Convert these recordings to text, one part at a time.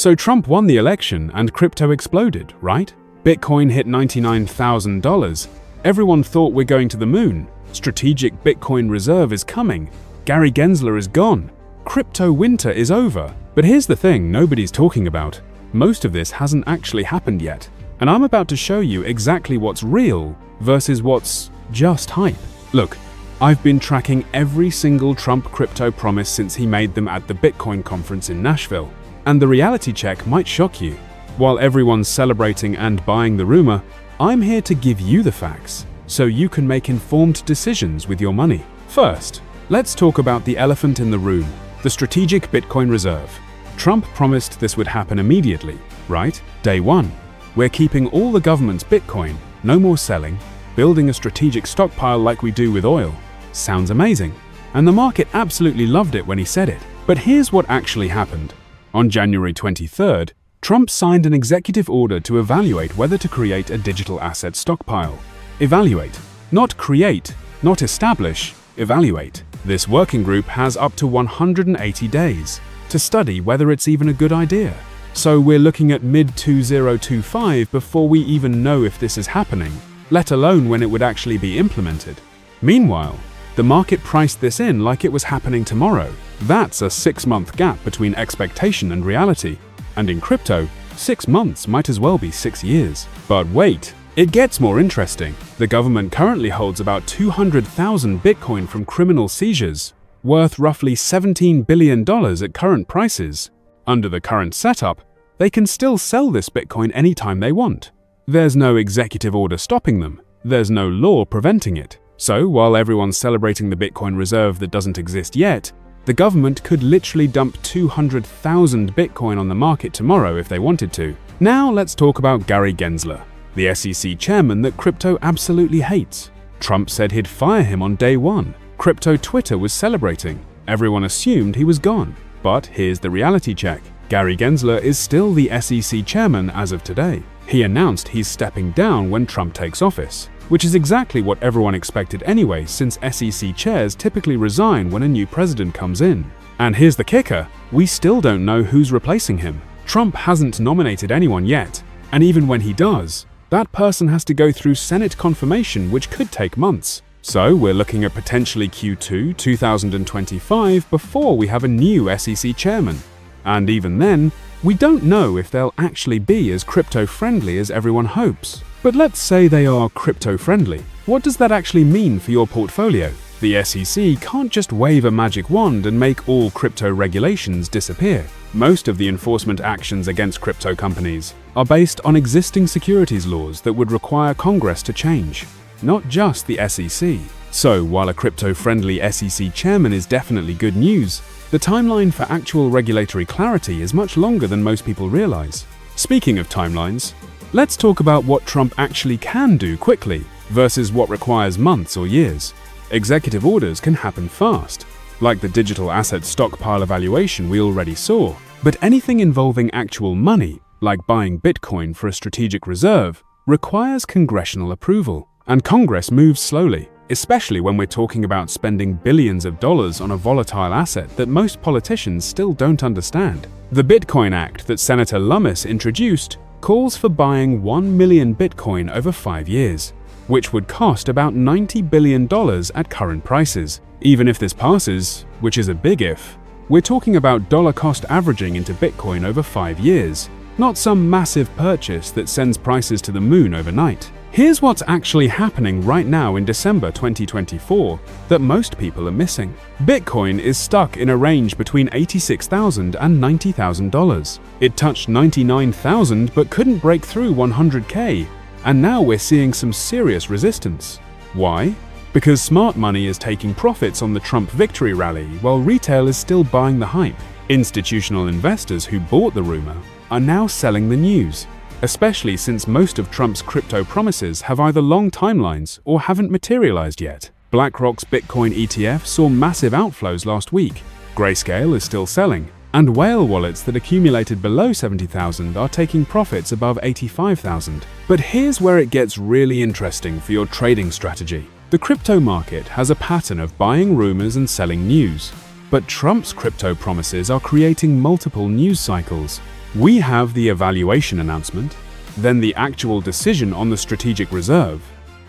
So Trump won the election and crypto exploded, right? Bitcoin hit $99,000. Everyone thought we're going to the moon. Strategic Bitcoin reserve is coming. Gary Gensler is gone. Crypto winter is over. But here's the thing nobody's talking about. Most of this hasn't actually happened yet. And I'm about to show you exactly what's real versus what's just hype. Look, I've been tracking every single Trump crypto promise since he made them at the Bitcoin conference in Nashville. And the reality check might shock you. While everyone's celebrating and buying the rumor, I'm here to give you the facts so you can make informed decisions with your money. First, let's talk about the elephant in the room, the strategic Bitcoin reserve. Trump promised this would happen immediately, right? Day one. We're keeping all the government's Bitcoin, no more selling, building a strategic stockpile like we do with oil. Sounds amazing. And the market absolutely loved it when he said it. But here's what actually happened. On January 23rd, Trump signed an executive order to evaluate whether to create a digital asset stockpile. Evaluate. Not create, not establish, evaluate. This working group has up to 180 days to study whether it's even a good idea. So we're looking at mid-2025 before we even know if this is happening, let alone when it would actually be implemented. Meanwhile, the market priced this in like it was happening tomorrow. That's a 6-month gap between expectation and reality. And in crypto, 6 months might as well be 6 years. But wait, it gets more interesting. The government currently holds about 200,000 Bitcoin from criminal seizures, worth roughly $17 billion at current prices. Under the current setup, they can still sell this Bitcoin anytime they want. There's no executive order stopping them. There's no law preventing it. So while everyone's celebrating the Bitcoin reserve that doesn't exist yet, the government could literally dump 200,000 Bitcoin on the market tomorrow if they wanted to. Now let's talk about Gary Gensler, the SEC chairman that crypto absolutely hates. Trump said he'd fire him on day one. Crypto Twitter was celebrating. Everyone assumed he was gone. But here's the reality check. Gary Gensler is still the SEC chairman as of today. He announced he's stepping down when Trump takes office, which is exactly what everyone expected anyway, since SEC chairs typically resign when a new president comes in. And here's the kicker, we still don't know who's replacing him. Trump hasn't nominated anyone yet, and even when he does, that person has to go through Senate confirmation, which could take months. So we're looking at potentially Q2 2025 before we have a new SEC chairman. And even then, we don't know if they'll actually be as crypto-friendly as everyone hopes. But let's say they are crypto-friendly. What does that actually mean for your portfolio? The SEC can't just wave a magic wand and make all crypto regulations disappear. Most of the enforcement actions against crypto companies are based on existing securities laws that would require Congress to change, not just the SEC. So while a crypto-friendly SEC chairman is definitely good news, the timeline for actual regulatory clarity is much longer than most people realize. Speaking of timelines, let's talk about what Trump actually can do quickly versus what requires months or years. Executive orders can happen fast, like the digital asset stockpile evaluation we already saw. But anything involving actual money, like buying Bitcoin for a strategic reserve, requires congressional approval. And Congress moves slowly, especially when we're talking about spending billions of dollars on a volatile asset that most politicians still don't understand. The Bitcoin Act that Senator Lummis introduced calls for buying 1 million Bitcoin over 5 years, which would cost about $90 billion at current prices. Even if this passes, which is a big if, we're talking about dollar cost averaging into Bitcoin over 5 years, not some massive purchase that sends prices to the moon overnight. Here's what's actually happening right now in December 2024 that most people are missing. Bitcoin is stuck in a range between $86,000 and $90,000. It touched $99,000 but couldn't break through $100K, and now we're seeing some serious resistance. Why? Because smart money is taking profits on the Trump victory rally while retail is still buying the hype. Institutional investors who bought the rumor are now selling the news, especially since most of Trump's crypto promises have either long timelines or haven't materialized yet. BlackRock's Bitcoin ETF saw massive outflows last week. Grayscale is still selling, and whale wallets that accumulated below 70,000 are taking profits above 85,000. But here's where it gets really interesting for your trading strategy. The crypto market has a pattern of buying rumors and selling news, but Trump's crypto promises are creating multiple news cycles. We have the evaluation announcement, then the actual decision on the strategic reserve,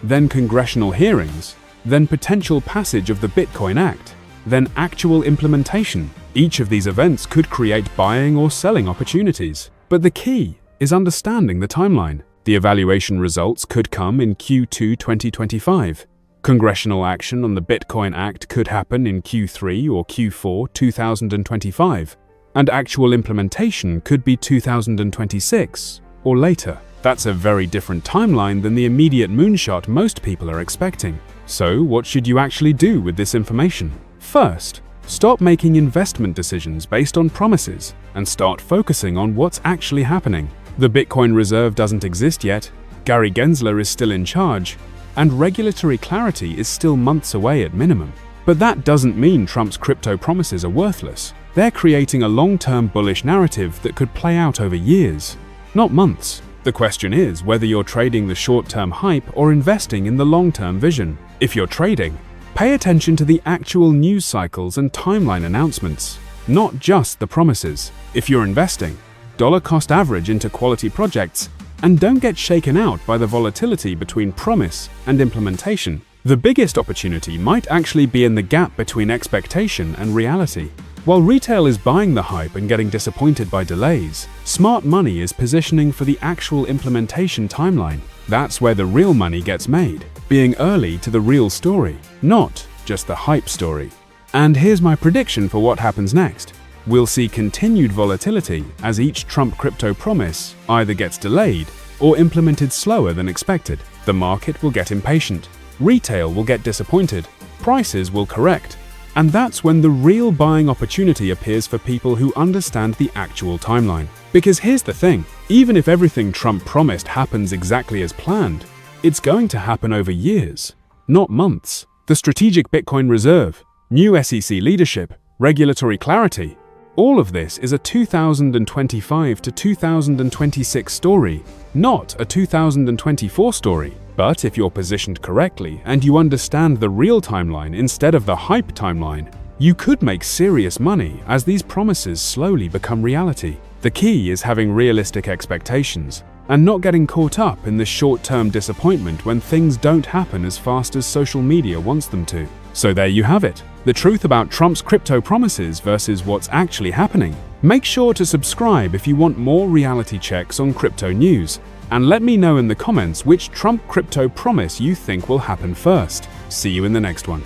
then congressional hearings, then potential passage of the Bitcoin Act, then actual implementation. Each of these events could create buying or selling opportunities. But the key is understanding the timeline. The evaluation results could come in Q2 2025. Congressional action on the Bitcoin Act could happen in Q3 or Q4 2025. And actual implementation could be 2026 or later. That's a very different timeline than the immediate moonshot most people are expecting. So, what should you actually do with this information? First, stop making investment decisions based on promises and start focusing on what's actually happening. The Bitcoin reserve doesn't exist yet, Gary Gensler is still in charge, and regulatory clarity is still months away at minimum. But that doesn't mean Trump's crypto promises are worthless. They're creating a long-term bullish narrative that could play out over years, not months. The question is whether you're trading the short-term hype or investing in the long-term vision. If you're trading, pay attention to the actual news cycles and timeline announcements, not just the promises. If you're investing, dollar cost average into quality projects and don't get shaken out by the volatility between promise and implementation. The biggest opportunity might actually be in the gap between expectation and reality. While retail is buying the hype and getting disappointed by delays, smart money is positioning for the actual implementation timeline. That's where the real money gets made, being early to the real story, not just the hype story. And here's my prediction for what happens next. We'll see continued volatility as each Trump crypto promise either gets delayed or implemented slower than expected. The market will get impatient, retail will get disappointed, prices will correct, and that's when the real buying opportunity appears for people who understand the actual timeline. Because here's the thing, even if everything Trump promised happens exactly as planned, it's going to happen over years, not months. The strategic Bitcoin reserve, new SEC leadership, regulatory clarity, all of this is a 2025 to 2026 story, not a 2024 story. But if you're positioned correctly and you understand the real timeline instead of the hype timeline, you could make serious money as these promises slowly become reality. The key is having realistic expectations and not getting caught up in the short-term disappointment when things don't happen as fast as social media wants them to. So there you have it, the truth about Trump's crypto promises versus what's actually happening. Make sure to subscribe if you want more reality checks on crypto news. And let me know in the comments which Trump crypto promise you think will happen first. See you in the next one.